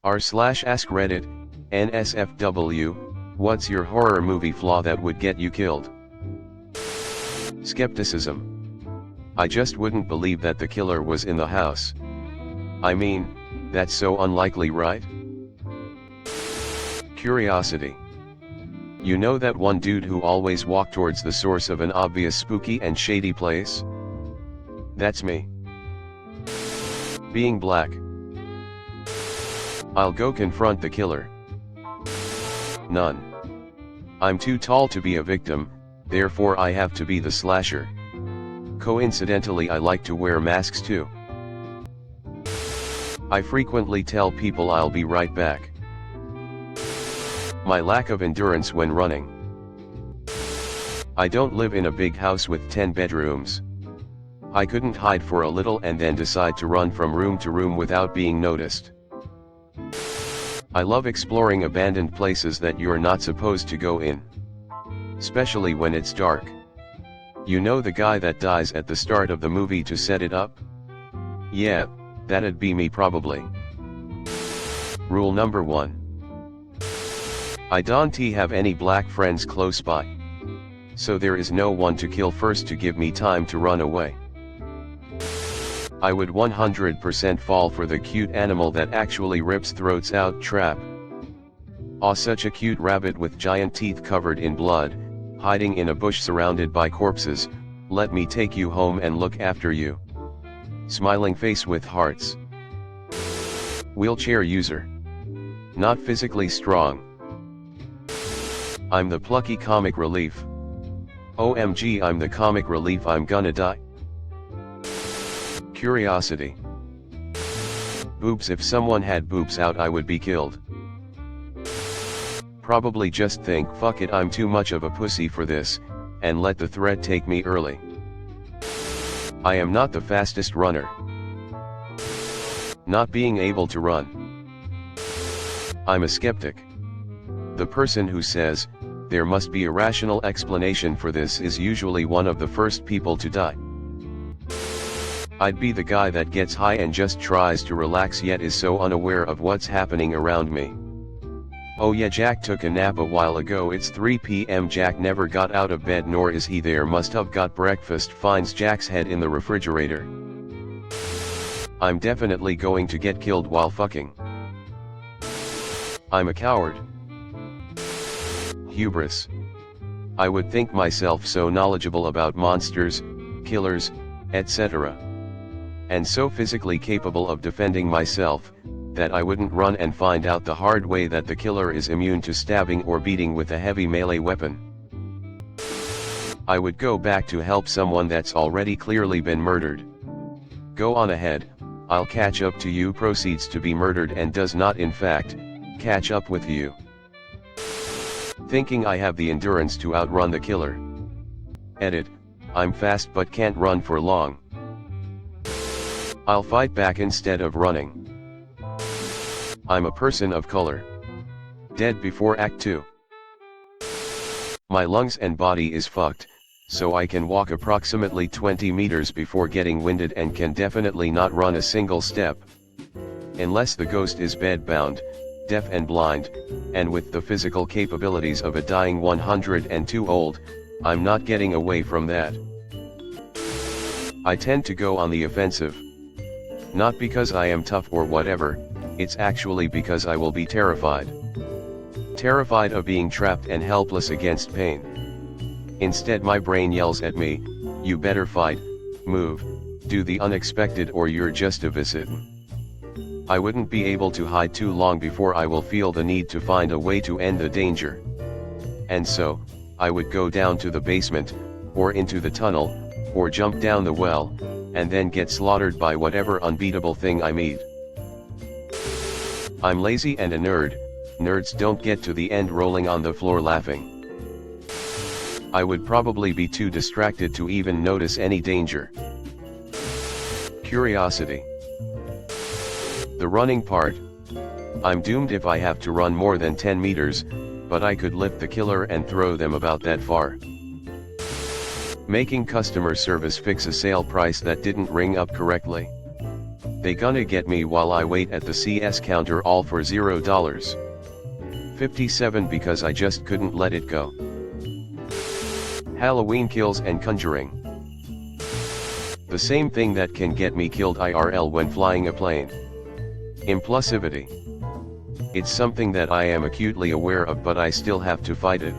r/AskReddit, nsfw, what's your horror movie flaw that would get you killed? Skepticism. I just wouldn't believe that the killer was in the house. I mean, that's so unlikely, right? Curiosity. You know that one dude who always walked towards the source of an obvious spooky and shady place? That's me. Being black. I'll go confront the killer. None. I'm too tall to be a victim, therefore I have to be the slasher. Coincidentally, I like to wear masks too. I frequently tell people I'll be right back. My lack of endurance when running. I don't live in a big house with 10 bedrooms. I couldn't hide for a little and then decide to run from room to room without being noticed. I love exploring abandoned places that you're not supposed to go in. Especially when it's dark. You know the guy that dies at the start of the movie to set it up? Yeah, that'd be me probably. Rule number 1. I don't have any black friends close by. So there is no one to kill first to give me time to run away. I would 100% fall for the cute animal that actually rips throats out trap. Aw, such a cute rabbit with giant teeth covered in blood, hiding in a bush surrounded by corpses, let me take you home and look after you. Smiling face with hearts. Wheelchair user. Not physically strong. I'm the plucky comic relief. OMG, I'm the comic relief, I'm gonna die. Curiosity. Boobs. If someone had boobs out, I would be killed. Probably just think, fuck it, I'm too much of a pussy for this, and let the threat take me early. I am not the fastest runner. Not being able to run. I'm a skeptic. The person who says, there must be a rational explanation for this, is usually one of the first people to die. I'd be the guy that gets high and just tries to relax yet is so unaware of what's happening around me. Oh yeah, Jack took a nap a while ago, it's 3 p.m. Jack never got out of bed, nor is he there, must have got breakfast, finds Jack's head in the refrigerator. I'm definitely going to get killed while fucking. I'm a coward. Hubris. I would think myself so knowledgeable about monsters, killers, etc. and so physically capable of defending myself, that I wouldn't run and find out the hard way that the killer is immune to stabbing or beating with a heavy melee weapon. I would go back to help someone that's already clearly been murdered. Go on ahead, I'll catch up to you. Proceeds to be murdered and does not in fact, catch up with you. Thinking I have the endurance to outrun the killer. Edit, I'm fast but can't run for long. I'll fight back instead of running. I'm a person of color. Dead before Act 2. My lungs and body is fucked, so I can walk approximately 20 meters before getting winded and can definitely not run a single step. Unless the ghost is bedbound, deaf and blind, and with the physical capabilities of a dying 102-old, I'm not getting away from that. I tend to go on the offensive. Not because I am tough or whatever, it's actually because I will be terrified. Terrified of being trapped and helpless against pain. Instead my brain yells at me, you better fight, move, do the unexpected or you're just a visit. I wouldn't be able to hide too long before I will feel the need to find a way to end the danger. And so, I would go down to the basement, or into the tunnel, or jump down the well, and then get slaughtered by whatever unbeatable thing I meet. I'm lazy and a nerd. Nerds don't get to the end rolling on the floor laughing. I would probably be too distracted to even notice any danger. Curiosity. The running part. I'm doomed if I have to run more than 10 meters, but I could lift the killer and throw them about that far. Making customer service fix a sale price that didn't ring up correctly. They gonna get me while I wait at the CS counter all for $0. 57 because I just couldn't let it go. Halloween kills and conjuring. The same thing that can get me killed IRL when flying a plane. Impulsivity. It's something that I am acutely aware of, but I still have to fight it.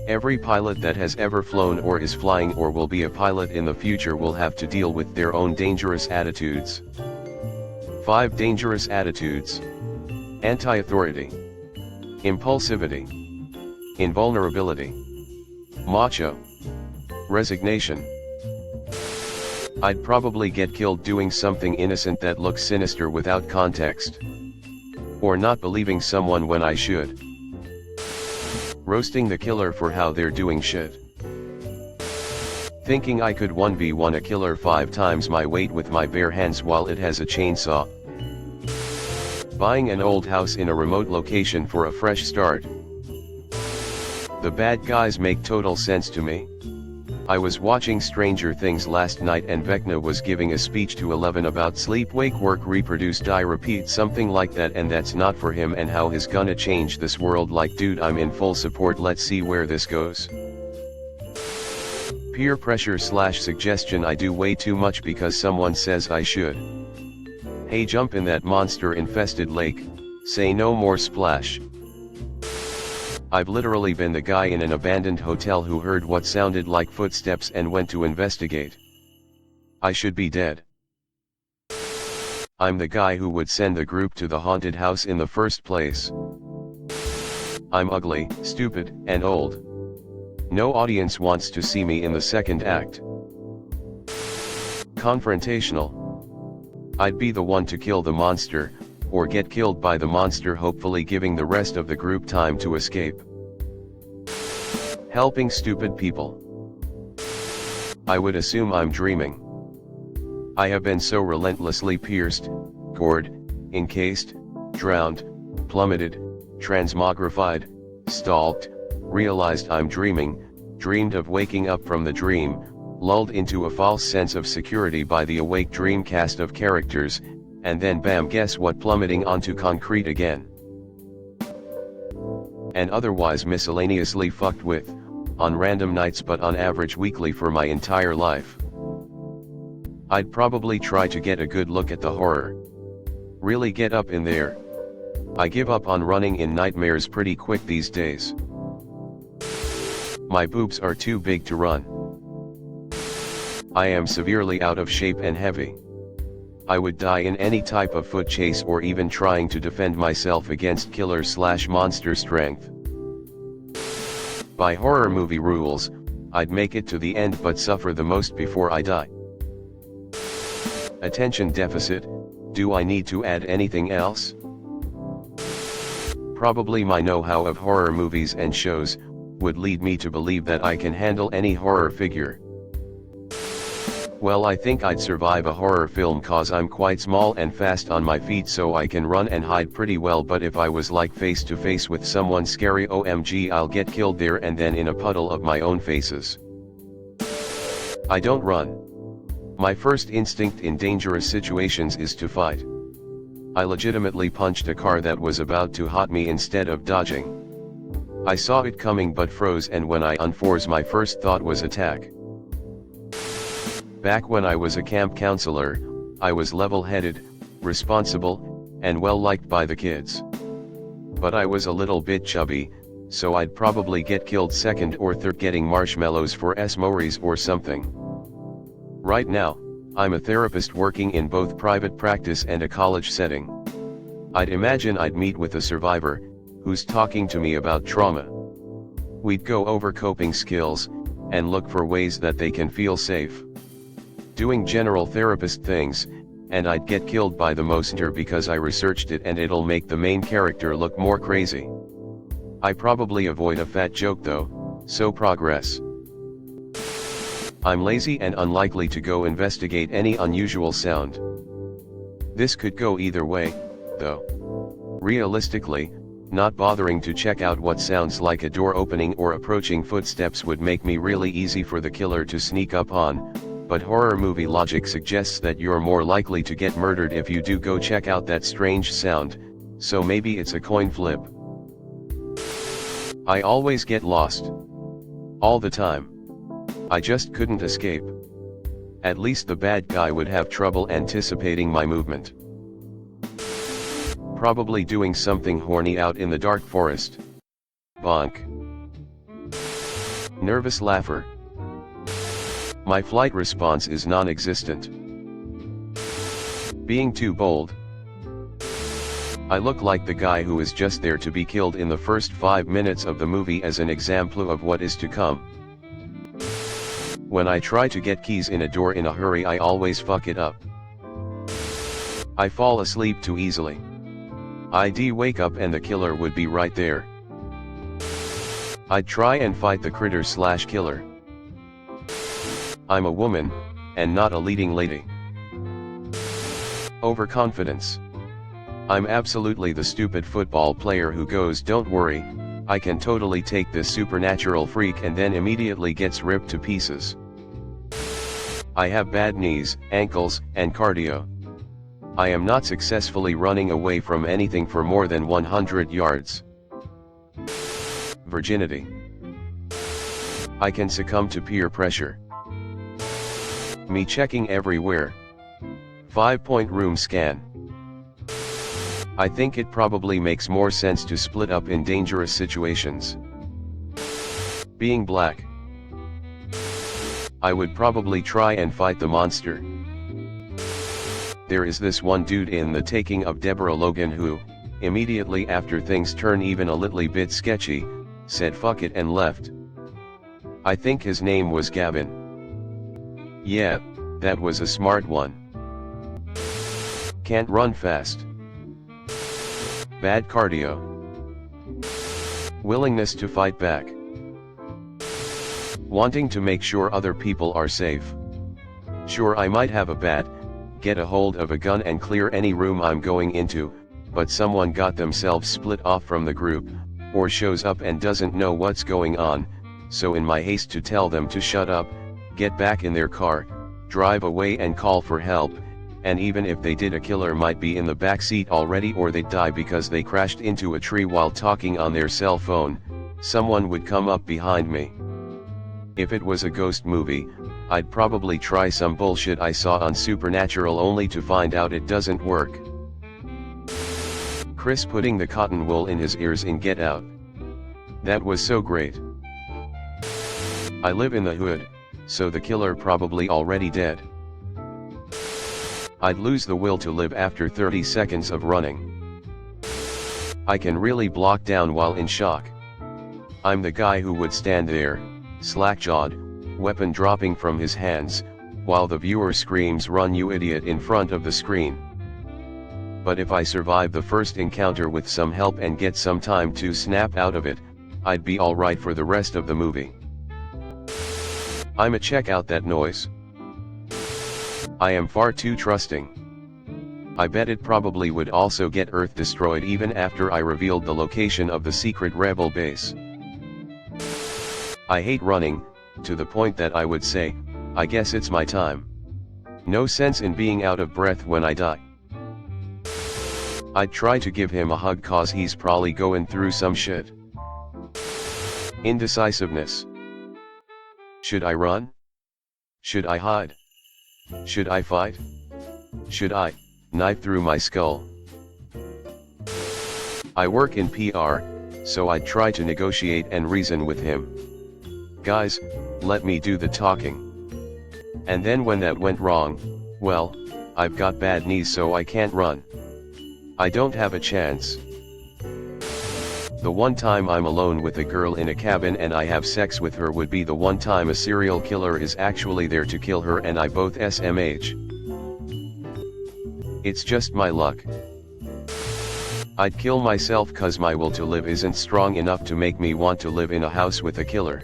Every pilot that has ever flown or is flying or will be a pilot in the future will have to deal with their own dangerous attitudes. 5 dangerous attitudes. Anti-authority. Impulsivity. Invulnerability. Macho. Resignation. I'd probably get killed doing something innocent that looks sinister without context. Or not believing someone when I should. Roasting the killer for how they're doing shit. Thinking I could 1v1 a killer 5 times my weight with my bare hands while it has a chainsaw. Buying an old house in a remote location for a fresh start. The bad guys make total sense to me. I was watching Stranger Things last night and Vecna was giving a speech to Eleven about sleep, wake, work, reproduce, die, repeat, something like that, and that's not for him and how he's gonna change this world. Like, dude, I'm in full support, let's see where this goes. Peer pressure / suggestion. I do way too much because someone says I should. Hey, jump in that monster infested lake, say no more splash. I've literally been the guy in an abandoned hotel who heard what sounded like footsteps and went to investigate. I should be dead. I'm the guy who would send the group to the haunted house in the first place. I'm ugly, stupid, and old. No audience wants to see me in the second act. Confrontational. I'd be the one to kill the monster, or get killed by the monster, hopefully giving the rest of the group time to escape. Helping stupid people. I would assume I'm dreaming. I have been so relentlessly pierced, gored, encased, drowned, plummeted, transmogrified, stalked, realized I'm dreaming, dreamed of waking up from the dream, lulled into a false sense of security by the awake dream cast of characters, and then bam, guess what, plummeting onto concrete again. And otherwise miscellaneously fucked with, on random nights but on average weekly for my entire life. I'd probably try to get a good look at the horror. Really get up in there. I give up on running in nightmares pretty quick these days. My boobs are too big to run. I am severely out of shape and heavy. I would die in any type of foot chase or even trying to defend myself against killer / monster strength. By horror movie rules, I'd make it to the end but suffer the most before I die. Attention deficit. Do I need to add anything else? Probably my know-how of horror movies and shows would lead me to believe that I can handle any horror figure. Well, I think I'd survive a horror film cause I'm quite small and fast on my feet, so I can run and hide pretty well, but if I was like face to face with someone scary, OMG, I'll get killed there and then in a puddle of my own faces. I don't run. My first instinct in dangerous situations is to fight. I legitimately punched a car that was about to hit me instead of dodging. I saw it coming but froze, and when I unfroze my first thought was attack. Back when I was a camp counselor, I was level-headed, responsible, and well-liked by the kids. But I was a little bit chubby, so I'd probably get killed second or third getting marshmallows for Smories or something. Right now, I'm a therapist working in both private practice and a college setting. I'd imagine I'd meet with a survivor, who's talking to me about trauma. We'd go over coping skills, and look for ways that they can feel safe. Doing general therapist things, and I'd get killed by the monster because I researched it and it'll make the main character look more crazy. I probably avoid a fat joke though, so progress. I'm lazy and unlikely to go investigate any unusual sound. This could go either way, though. Realistically, not bothering to check out what sounds like a door opening or approaching footsteps would make me really easy for the killer to sneak up on, but horror movie logic suggests that you're more likely to get murdered if you do go check out that strange sound, so maybe it's a coin flip. I always get lost. All the time. I just couldn't escape. At least the bad guy would have trouble anticipating my movement. Probably doing something horny out in the dark forest. Bonk. Nervous laugher. My flight response is non-existent. Being too bold. I look like the guy who is just there to be killed in the first 5 minutes of the movie as an example of what is to come. When I try to get keys in a door in a hurry, I always fuck it up. I fall asleep too easily. I'd wake up and the killer would be right there. I'd try and fight the critter/killer. I'm a woman, and not a leading lady. Overconfidence. I'm absolutely the stupid football player who goes, "Don't worry, I can totally take this supernatural freak," and then immediately gets ripped to pieces. I have bad knees, ankles, and cardio. I am not successfully running away from anything for more than 100 yards. Virginity. I can succumb to peer pressure. Me checking everywhere. 5-point room scan. I think it probably makes more sense to split up in dangerous situations. Being black. I would probably try and fight the monster. There is this one dude in The Taking of Deborah Logan who, immediately after things turn even a little bit sketchy, said fuck it and left. I think his name was Gavin. Yeah, that was a smart one. Can't run fast. Bad cardio. Willingness to fight back. Wanting to make sure other people are safe. Sure, I might have a bat, get a hold of a gun and clear any room I'm going into, but someone got themselves split off from the group, or shows up and doesn't know what's going on, so in my haste to tell them to shut up, get back in their car, drive away and call for help, and even if they did, a killer might be in the back seat already, or they'd die because they crashed into a tree while talking on their cell phone. Someone would come up behind me. If it was a ghost movie, I'd probably try some bullshit I saw on Supernatural only to find out it doesn't work. Chris putting the cotton wool in his ears in Get Out. That was so great. I live in the hood, so the killer probably already dead. I'd lose the will to live after 30 seconds of running. I can really block down while in shock. I'm the guy who would stand there, slack-jawed, weapon dropping from his hands, while the viewer screams "Run you idiot" in front of the screen. But if I survive the first encounter with some help and get some time to snap out of it, I'd be alright for the rest of the movie. I'ma check out that noise. I am far too trusting. I bet it probably would also get Earth destroyed even after I revealed the location of the secret rebel base. I hate running, to the point that I would say, I guess it's my time. No sense in being out of breath when I die. I'd try to give him a hug cause he's probably going through some shit. Indecisiveness. Should I run? Should I hide? Should I fight? Should I knife through my skull? I work in PR, so I'd try to negotiate and reason with him. Guys, let me do the talking. And then when that went wrong, well, I've got bad knees so I can't run. I don't have a chance. The one time I'm alone with a girl in a cabin and I have sex with her would be the one time a serial killer is actually there to kill her and I both SMH. It's just my luck. I'd kill myself cause my will to live isn't strong enough to make me want to live in a house with a killer.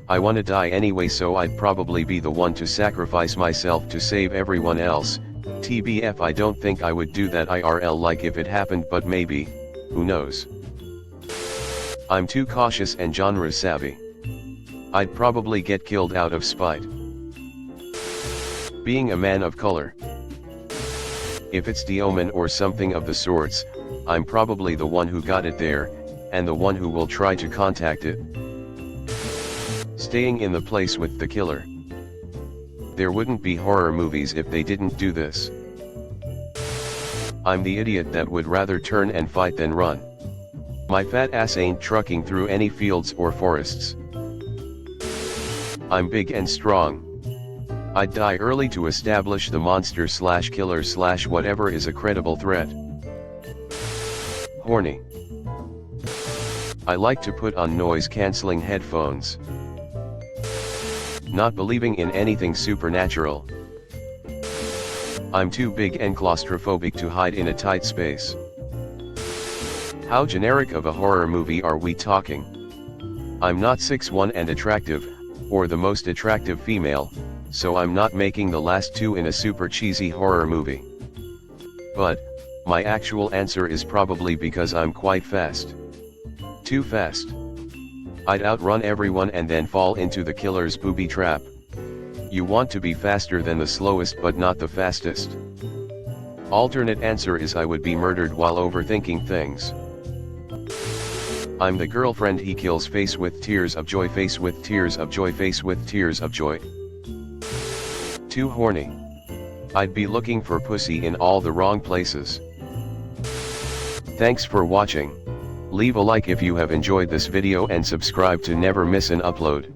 I wanna die anyway, so I'd probably be the one to sacrifice myself to save everyone else. TBF, I don't think I would do that IRL, like if it happened, but maybe, who knows. I'm too cautious and genre savvy. I'd probably get killed out of spite. Being a man of color. If it's the Omen or something of the sorts, I'm probably the one who got it there, and the one who will try to contact it. Staying in the place with the killer. There wouldn't be horror movies if they didn't do this. I'm the idiot that would rather turn and fight than run. My fat ass ain't trucking through any fields or forests. I'm big and strong. I'd die early to establish the monster / killer / whatever is a credible threat. Horny. I like to put on noise-canceling headphones. Not believing in anything supernatural. I'm too big and claustrophobic to hide in a tight space. How generic of a horror movie are we talking? I'm not 6'1" and attractive, or the most attractive female, so I'm not making the last two in a super cheesy horror movie. But, my actual answer is probably because I'm quite fast. Too fast. I'd outrun everyone and then fall into the killer's booby trap. You want to be faster than the slowest but not the fastest. Alternate answer is I would be murdered while overthinking things. I'm the girlfriend he kills, face with tears of joy, face with tears of joy, face with tears of joy. Too horny. I'd be looking for pussy in all the wrong places. Thanks for watching. Leave a like if you have enjoyed this video and subscribe to never miss an upload.